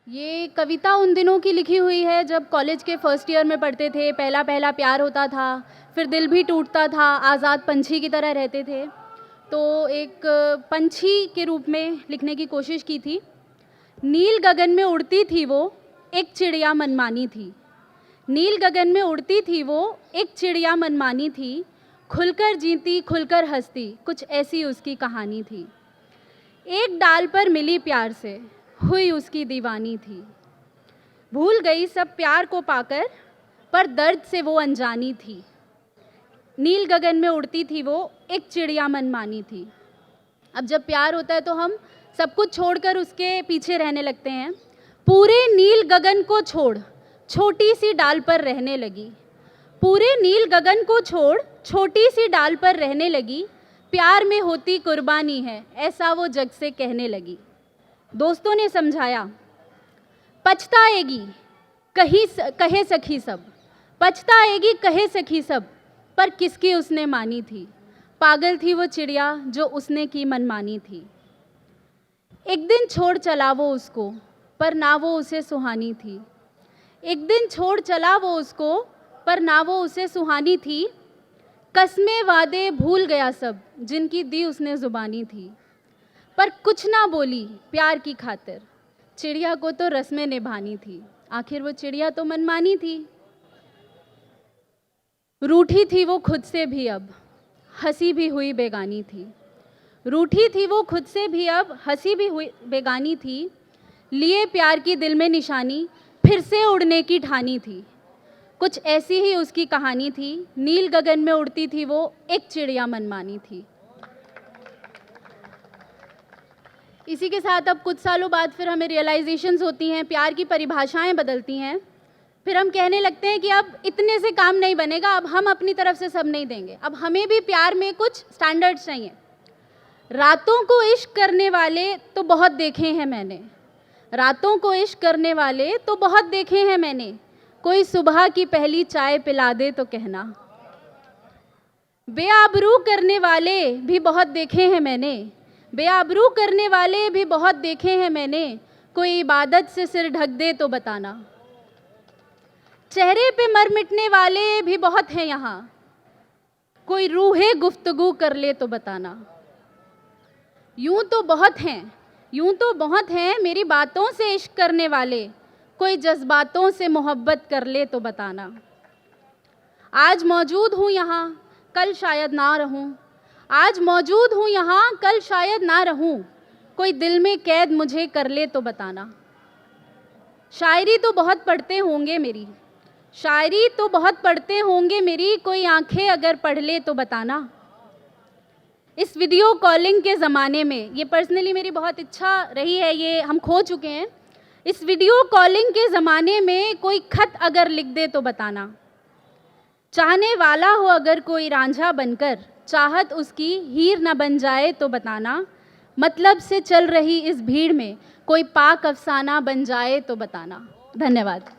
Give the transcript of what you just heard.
ये कविता उन दिनों की लिखी हुई है जब कॉलेज के फर्स्ट ईयर में पढ़ते थे। पहला पहला प्यार होता था, फिर दिल भी टूटता था, आज़ाद पंछी की तरह रहते थे। तो एक पंछी के रूप में लिखने की कोशिश की थी। नील गगन में उड़ती थी वो, एक चिड़िया मनमानी थी। नील गगन में उड़ती थी वो, एक चिड़िया मनमानी थी। खुलकर जीती, खुलकर हंसती, कुछ ऐसी उसकी कहानी थी। एक डाल पर मिली प्यार से, हुई उसकी दीवानी थी। भूल गई सब प्यार को पाकर, पर दर्द से वो अनजानी थी। नील गगन में उड़ती थी वो, एक चिड़िया मनमानी थी। अब जब प्यार होता है तो हम सब कुछ छोड़कर उसके पीछे रहने लगते हैं। पूरे नील गगन को छोड़, छोटी सी डाल पर रहने लगी। पूरे नील गगन को छोड़, छोटी सी डाल पर रहने लगी। प्यार में होती कुर्बानी है, ऐसा वो जग से कहने लगी। दोस्तों ने समझाया, पछताएगी कहे सखी सब, पछताएगी कहे सखी सब, पर किसकी उसने मानी थी। पागल थी वो चिड़िया जो उसने की मनमानी थी। एक दिन छोड़ चला वो उसको, पर ना वो उसे सुहानी थी। एक दिन छोड़ चला वो उसको, पर ना वो उसे सुहानी थी। कस्में वादे भूल गया सब, जिनकी दी उसने जुबानी थी। पर कुछ ना बोली प्यार की खातिर, चिड़िया को तो रस्में निभानी थी। आखिर वो चिड़िया तो मनमानी थी। रूठी थी वो खुद से भी, अब हंसी भी हुई बेगानी थी। रूठी थी वो खुद से भी, अब हंसी भी हुई बेगानी थी। लिए प्यार की दिल में निशानी, फिर से उड़ने की ठानी थी। कुछ ऐसी ही उसकी कहानी थी। नील गगन में उड़ती थी वो, एक चिड़िया मनमानी थी। इसी के साथ अब कुछ सालों बाद फिर हमें रियलाइजेशंस होती हैं, प्यार की परिभाषाएं बदलती हैं। फिर हम कहने लगते हैं कि अब इतने से काम नहीं बनेगा, अब हम अपनी तरफ से सब नहीं देंगे, अब हमें भी प्यार में कुछ स्टैंडर्ड्स चाहिए। रातों को इश्क करने वाले तो बहुत देखे हैं मैंने, रातों को इश्क करने वाले तो बहुत देखे हैं मैंने। कोई सुबह की पहली चाय पिला दे तो कहना। बेआबरू करने वाले भी बहुत देखे हैं मैंने, बेआबरू करने वाले भी बहुत देखे हैं मैंने। कोई इबादत से सिर ढक दे तो बताना। चेहरे पे मर मिटने वाले भी बहुत हैं यहाँ, कोई रूहे गुफ्तगू कर ले तो बताना। यूं तो बहुत हैं, यूं तो बहुत हैं मेरी बातों से इश्क करने वाले, कोई जज्बातों से मोहब्बत कर ले तो बताना। आज मौजूद हूँ यहाँ, कल शायद ना रहूँ, आज मौजूद हूँ यहाँ, कल शायद ना रहूँ। कोई दिल में कैद मुझे कर ले तो बताना। शायरी तो बहुत पढ़ते होंगे मेरी, शायरी तो बहुत पढ़ते होंगे मेरी, कोई आंखें अगर पढ़ ले तो बताना। इस वीडियो कॉलिंग के ज़माने में, ये पर्सनली मेरी बहुत इच्छा रही है, ये हम खो चुके हैं। इस वीडियो कॉलिंग के ज़माने में कोई खत अगर लिख दे तो बताना। चाहने वाला हो अगर कोई रांझा बनकर, चाहत उसकी हीर न बन जाए तो बताना। मतलब से चल रही इस भीड़ में कोई पाक अफसाना बन जाए तो बताना। धन्यवाद।